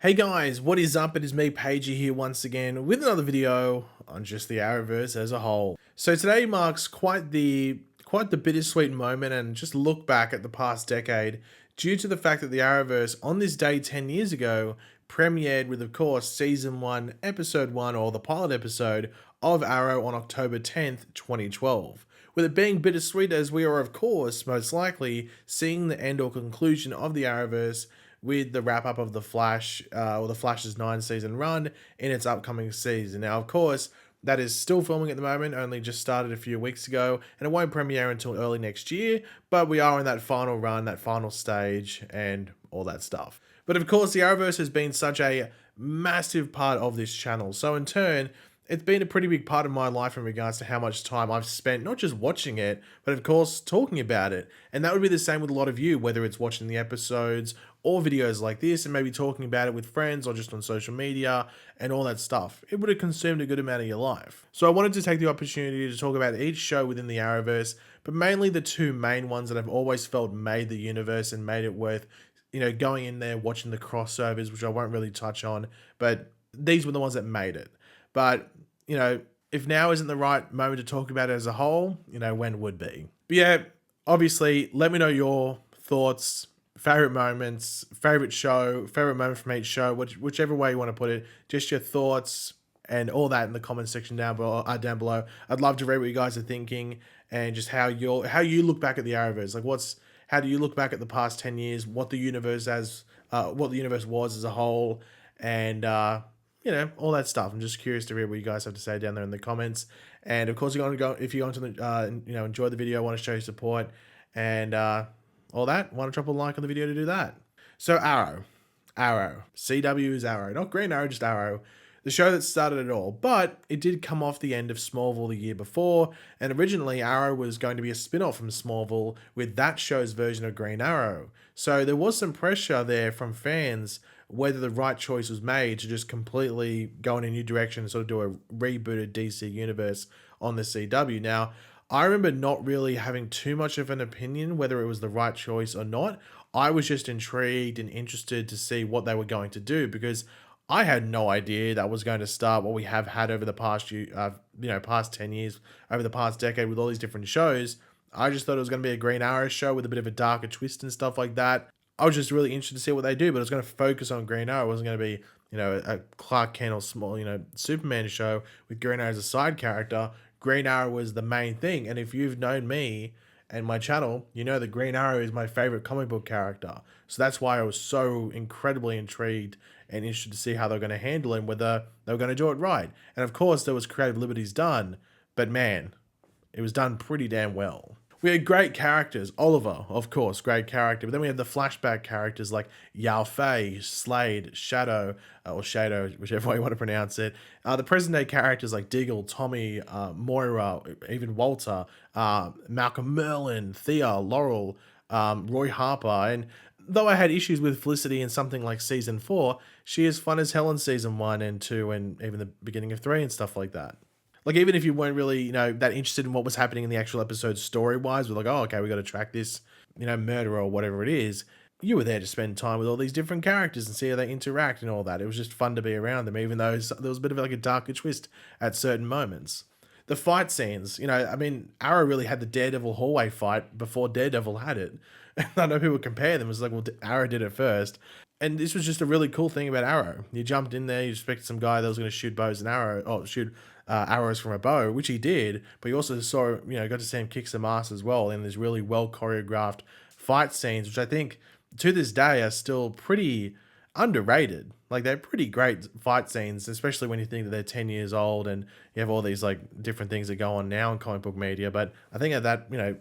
Hey guys, what is up? It is me, Pagey, here once again with another video on just the Arrowverse as a whole. So today marks quite the bittersweet moment and just look back at the past decade due to the fact that the Arrowverse on this day 10 years ago premiered with, of course, Season 1, Episode 1, or the pilot episode of Arrow on October 10th, 2012. With it being bittersweet as we are, of course, most likely seeing the end or conclusion of the Arrowverse with the wrap up of The Flash, or The Flash's 9 season run in its upcoming season. Now, of course, that is still filming at the moment, only just started a few weeks ago, and it won't premiere until early next year, but we are in that final run, that final stage, and all that stuff. But of course, the Arrowverse has been such a massive part of this channel, so in turn, it's been a pretty big part of my life in regards to how much time I've spent not just watching it, but of course talking about it. And that would be the same with a lot of you, whether it's watching the episodes or videos like this and maybe talking about it with friends or just on social media and all that stuff. It would have consumed a good amount of your life. So I wanted to take the opportunity to talk about each show within the Arrowverse, but mainly the two main ones that I've always felt made the universe and made it worth, going in there, watching the crossovers, which I won't really touch on, but these were the ones that made it. But, if now isn't the right moment to talk about it as a whole, when would be? But yeah, obviously, let me know your thoughts, favorite moments, favorite show, favorite moment from each show, whichever way you want to put it, just your thoughts and all that in the comment section down below. I'd love to read what you guys are thinking and just how you look back at the Arrowverse. Like how do you look back at the past 10 years, what the universe was as a whole, and all that stuff. I'm just curious to read what you guys have to say down there in the comments. And of course, if you're going to enjoy the video, want to show your support and all that, want to drop a like on the video to do that. So Arrow, CW is Arrow, not Green Arrow, just Arrow, the show that started it all. But it did come off the end of Smallville the year before, and originally Arrow was going to be a spin-off from Smallville with that show's version of Green Arrow. So there was some pressure there from fans whether the right choice was made to just completely go in a new direction and sort of do a rebooted DC universe on the CW. Now, I remember not really having too much of an opinion whether it was the right choice or not. I was just intrigued and interested to see what they were going to do because I had no idea that was going to start what we have had over the past 10 years, over the past decade with all these different shows. I just thought it was going to be a Green Arrow show with a bit of a darker twist and stuff like that. I was just really interested to see what they do, but it was going to focus on Green Arrow. It wasn't going to be, a Clark Kent or small, Superman show with Green Arrow as a side character. Green Arrow was the main thing. And if you've known me and my channel, you know that Green Arrow is my favorite comic book character. So that's why I was so incredibly intrigued and interested to see how they're going to handle it and whether they were going to do it right. And of course, there was creative liberties done, but man, it was done pretty damn well. We had great characters. Oliver, of course, great character. But then we had the flashback characters like Yao Fei, Slade, Shadow, or Shadow, whichever way you want to pronounce it. The present day characters like Diggle, Tommy, Moira, even Walter, Malcolm Merlin, Thea, Laurel, Roy Harper. And though I had issues with Felicity in something like Season 4, she is fun as hell in Season 1 and 2 and even the beginning of 3 and stuff like that. Like, even if you weren't really, that interested in what was happening in the actual episode story-wise, we're like, oh, okay, we got to track this, murderer or whatever it is. You were there to spend time with all these different characters and see how they interact and all that. It was just fun to be around them, even though there was a bit of like a darker twist at certain moments. The fight scenes, Arrow really had the Daredevil hallway fight before Daredevil had it. I know people compare them. It's like, well, Arrow did it first. And this was just a really cool thing about Arrow. You jumped in there, you expected some guy that was going to shoot arrows from a bow, which he did, but you also got to see him kick some ass as well in these really well choreographed fight scenes, which I think to this day are still pretty underrated. Like, they're pretty great fight scenes, especially when you think that they're 10 years old and you have all these like different things that go on now in comic book media. But I think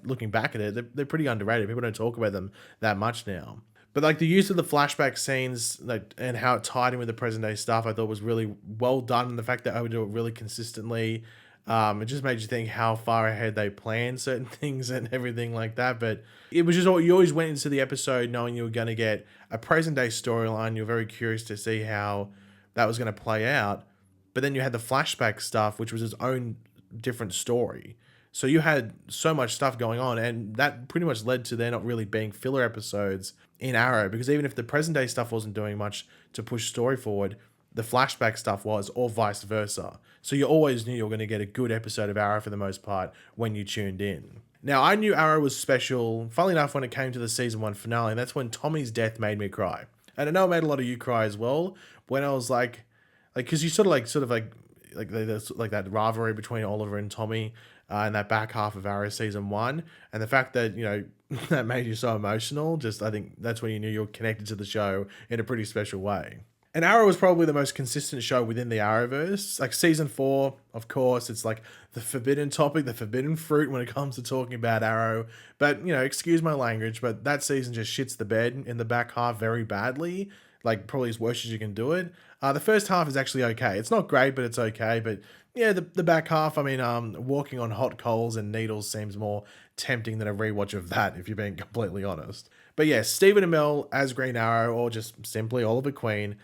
looking back at it, they're pretty underrated. People don't talk about them that much now. But like the use of the flashback scenes and how it tied in with the present day stuff, I thought was really well done. And the fact that I would do it really consistently, it just made you think how far ahead they planned certain things and everything like that. But it was just you always went into the episode knowing you were going to get a present day storyline. You're very curious to see how that was going to play out. But then you had the flashback stuff, which was its own different story. So you had so much stuff going on, and that pretty much led to there not really being filler episodes in Arrow, because even if the present day stuff wasn't doing much to push story forward, the flashback stuff was, or vice versa. So you always knew you were going to get a good episode of Arrow for the most part when you tuned in. Now, I knew Arrow was special, funnily enough, when it came to the season 1 finale, and that's when Tommy's death made me cry. And I know it made a lot of you cry as well, when I was because you sort of like that rivalry between Oliver and Tommy in that back half of Arrow season 1, and the fact that, you know, that made you so emotional, I think that's when you knew you were connected to the show in a pretty special way. And Arrow was probably the most consistent show within the Arrowverse. Like season 4, of course, it's like the forbidden topic, the forbidden fruit when it comes to talking about Arrow. But, you know, excuse my language, but that season just shits the bed in the back half very badly. Like probably as worse as you can do it. The first half is actually okay. It's not great, but it's okay. But yeah, the back half, I mean, walking on hot coals and needles seems more tempting than a rewatch of that, if you're being completely honest. But yeah, Stephen Amell as Green Arrow, or just simply Oliver Queen,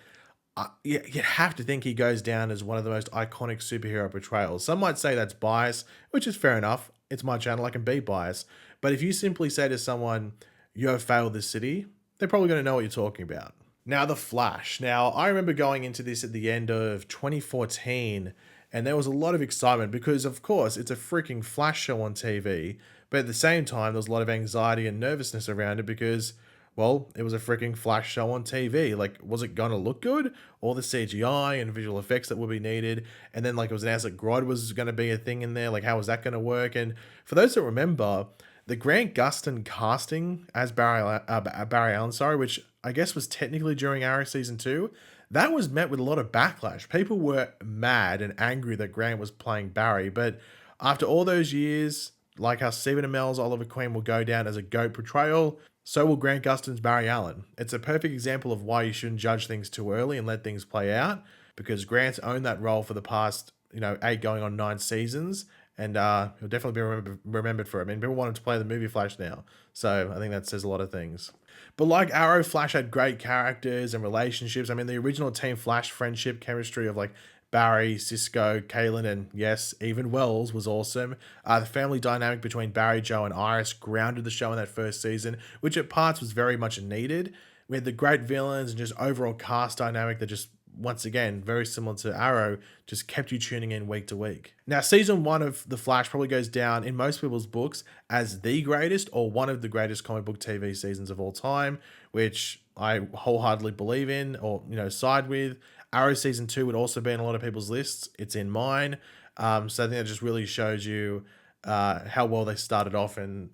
you have to think he goes down as one of the most iconic superhero portrayals. Some might say that's bias, which is fair enough. It's my channel, I can be biased. But if you simply say to someone, you have failed this city, they're probably going to know what you're talking about. Now, The Flash. Now, I remember going into this at the end of 2014, and there was a lot of excitement because, of course, it's a freaking Flash show on TV. But at the same time, there was a lot of anxiety and nervousness around it because, well, it was a freaking Flash show on TV. Like, was it going to look good? All the CGI and visual effects that would be needed. And then, like, it was announced that Grodd was going to be a thing in there. Like, how was that going to work? And for those that remember, the Grant Gustin casting as Barry Allen, which I guess was technically during Arrow Season 2, that was met with a lot of backlash. People were mad and angry that Grant was playing Barry. But after all those years, like how Stephen Amell's Oliver Queen will go down as a GOAT portrayal, so will Grant Gustin's Barry Allen. It's a perfect example of why you shouldn't judge things too early and let things play out, because Grant's owned that role for the past, 8 going on 9 seasons, and he'll definitely be remembered for it. I mean, people want him to play the movie Flash now, so I think that says a lot of things. But like Arrow, Flash had great characters and relationships. I mean, the original Team Flash friendship chemistry of like Barry, Cisco, Kaylin, and yes, even Wells was awesome. The family dynamic between Barry, Joe, and Iris grounded the show in that first season, which at parts was very much needed. We had the great villains and just overall cast dynamic that just, once again, very similar to Arrow, just kept you tuning in week to week. Now, season 1 of The Flash probably goes down in most people's books as the greatest or one of the greatest comic book TV seasons of all time, which I wholeheartedly believe in or, side with. Arrow Season 2 would also be in a lot of people's lists. It's in mine. So I think that just really shows you how well they started off and,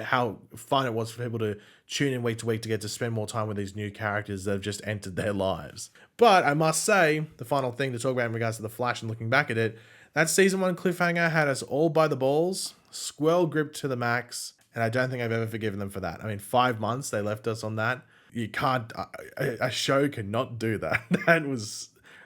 how fun it was for people to tune in week to week to get to spend more time with these new characters that have just entered their lives. But I must say, the final thing to talk about in regards to The Flash and looking back at it, that Season 1 cliffhanger had us all by the balls, squirrel gripped to the max, and I don't think I've ever forgiven them for that. I mean, 5 months they left us on that. You can't, a show cannot do that.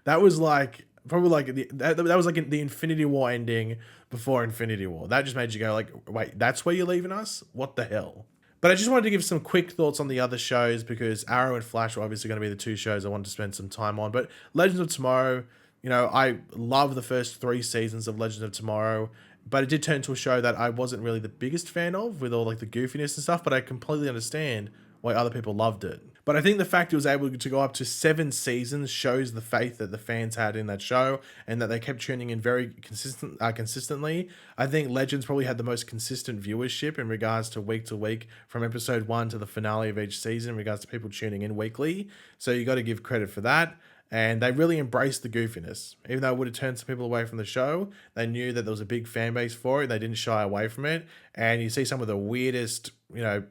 That was like, probably like, that was like the Infinity War ending before Infinity War. That just made you go like, wait, that's where you're leaving us? What the hell? But I just wanted to give some quick thoughts on the other shows because Arrow and Flash are obviously going to be the 2 shows I wanted to spend some time on. But Legends of Tomorrow, I love the first 3 seasons of Legends of Tomorrow, but it did turn into a show that I wasn't really the biggest fan of with all like the goofiness and stuff, but I completely understand why other people loved it. But I think the fact it was able to go up to 7 seasons shows the faith that the fans had in that show and that they kept tuning in very consistently. I think Legends probably had the most consistent viewership in regards to week from episode 1 to the finale of each season in regards to people tuning in weekly. So you got to give credit for that. And they really embraced the goofiness. Even though it would have turned some people away from the show, they knew that there was a big fan base for it. They didn't shy away from it. And you see some of the weirdest, at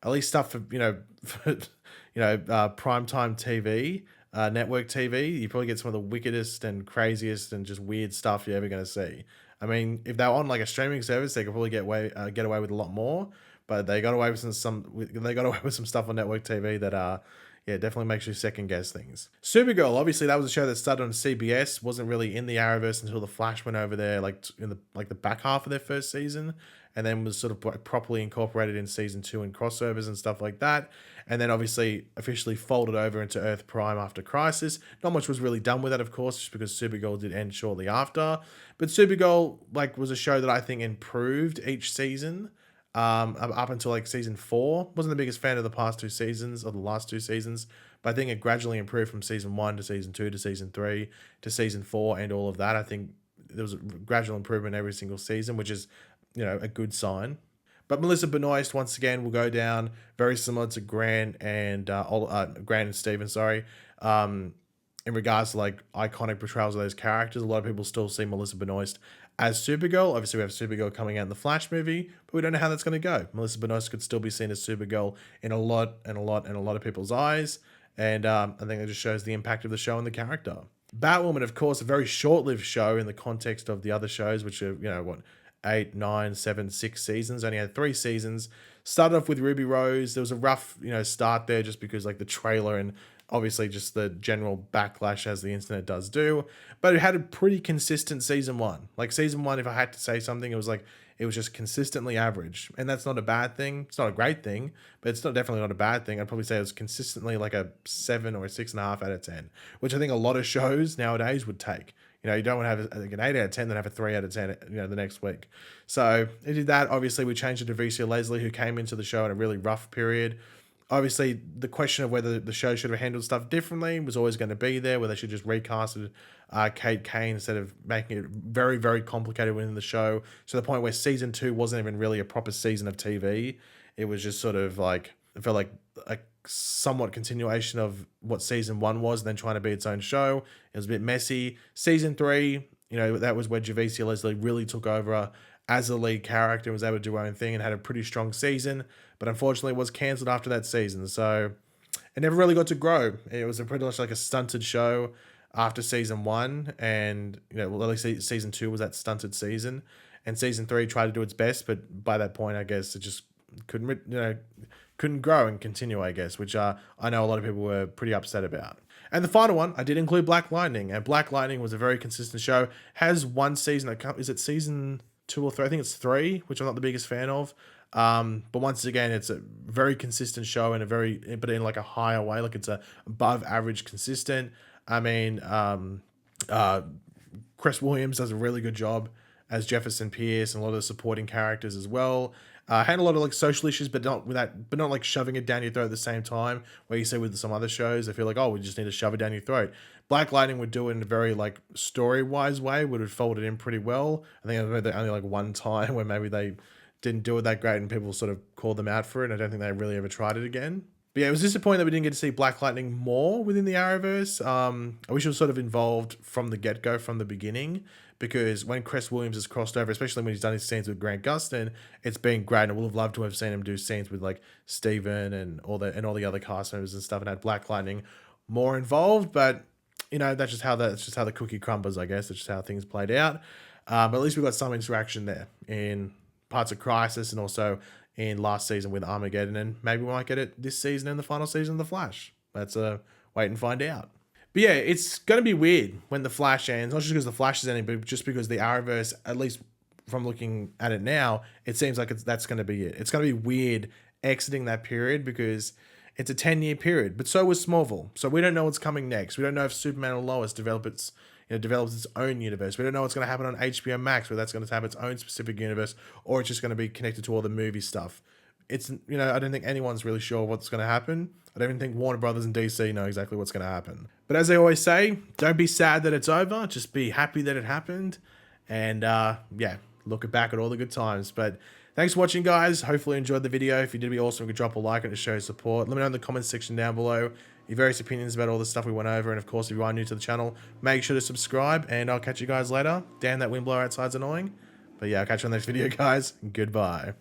least stuff for, primetime TV, network TV, you probably get some of the wickedest and craziest and just weird stuff you're ever going to see. I mean, if they're on like a streaming service, they could probably get away with a lot more. But they got away with some stuff on network TV that yeah, definitely makes you second guess things. Supergirl, obviously that was a show that started on CBS, wasn't really in the Arrowverse until the Flash went over there, like in the back half of their first season, and then was sort of like properly incorporated in season 2 and crossovers and stuff like that, and then obviously officially folded over into Earth Prime after Crisis. Not much was really done with that, of course, just because Supergirl did end shortly after, but Supergirl like was a show that I think improved each season. Up until like season 4, wasn't the biggest fan of the past 2 seasons or the last 2 seasons, but I think it gradually improved from season 1 to season 2 to season 3 to season 4 and all of that. I think there was a gradual improvement every single season, which is, you know, a good sign. But Melissa Benoist once again will go down very similar to Grant and Grant and Steven, sorry. In regards to like iconic portrayals of those characters, a lot of people still see Melissa Benoist as Supergirl. Obviously, we have Supergirl coming out in the Flash movie, but we don't know how that's going to go. Melissa Benoist could still be seen as Supergirl in a lot of people's eyes, and I think it just shows the impact of the show and the character. Batwoman, of course, a very short-lived show in the context of the other shows, which are, you know, what, 8, 9, 7, 6 seasons. Only had 3 seasons. Started off with Ruby Rose. There was a rough, you know, start there just because like the trailer and obviously just the general backlash as the internet does do, but it had a pretty consistent season 1. Like season 1, if I had to say something, it was just consistently average, and that's not a bad thing. It's not a great thing, but it's definitely not a bad thing. I'd probably say it was consistently like a 7 or a 6.5 out of 10, which I think a lot of shows nowadays would take. You know, you don't want to have like an 8 out of 10, then have a 3 out of 10, you know, the next week. So it did that. Obviously, we changed it to Vicia Leslie, who came into the show in a really rough period. Obviously, the question of whether the show should have handled stuff differently was always going to be there, where they should just recasted Kate Kane instead of making it very, very complicated within the show, to the point where season 2 wasn't even really a proper season of TV. It was just sort of like, it felt like a somewhat continuation of what season 1 was, and then trying to be its own show. It was a bit messy. Season 3, you know, that was where Javicia Leslie really took over as a lead character and was able to do her own thing and had a pretty strong season, but unfortunately it was cancelled after that season. So it never really got to grow. It was pretty much like a stunted show after season 1, and, you know, well, at least season 2 was that stunted season, and season 3 tried to do its best, but by that point, I guess it just couldn't grow and continue, I guess, which I know a lot of people were pretty upset about. And the final one, I did include Black Lightning, and Black Lightning was a very consistent show. Has one season, is it season 2 or 3? I think it's 3, which I'm not the biggest fan of. But once again, it's a very consistent show and but in like a higher way, like it's a above average consistent. I mean, Chris Williams does a really good job as Jefferson Pierce, and a lot of the supporting characters as well. Had a lot of like social issues, but not like shoving it down your throat at the same time, where you see with some other shows, I feel like, oh, we just need to shove it down your throat. Black Lightning would do it in a very like story-wise way, would have folded in pretty well. I think only like one time where maybe they didn't do it that great and people sort of called them out for it. I don't think they really ever tried it again. But yeah, it was disappointing that we didn't get to see Black Lightning more within the Arrowverse. I wish it was sort of involved from the get-go, from the beginning, because when Chris Williams has crossed over, especially when he's done his scenes with Grant Gustin, it's been great. And I would have loved to have seen him do scenes with like Steven and all the other cast members and stuff, and had Black Lightning more involved. But you know, that's just how the cookie crumbles, I guess. That's just how things played out. But at least we got some interaction there in parts of Crisis and also in last season with Armageddon, and maybe we might get it this season in the final season of The Flash. Let's wait and find out. But yeah, it's going to be weird when The Flash ends, not just because The Flash is ending, but just because the Arrowverse, at least from looking at it now, it seems like that's going to be it. It's going to be weird exiting that period because it's a 10-year period, but so was Smallville. So we don't know what's coming next. We don't know if Superman or Lois develops its own universe. We don't know what's going to happen on HBO Max, whether that's going to have its own specific universe or it's just going to be connected to all the movie stuff. It's, you know, I don't think anyone's really sure what's going to happen. I don't even think Warner Brothers and DC know exactly what's going to happen. But as they always say, don't be sad that it's over. Just be happy that it happened. And yeah, look back at all the good times. But thanks for watching, guys. Hopefully you enjoyed the video. If you did, be awesome. You could drop a like and to show your support. Let me know in the comments section down below your various opinions about all the stuff we went over. And of course, if you are new to the channel, make sure to subscribe. And I'll catch you guys later. Damn, that wind blower outside's annoying. But yeah, I'll catch you on the next video, guys. Goodbye.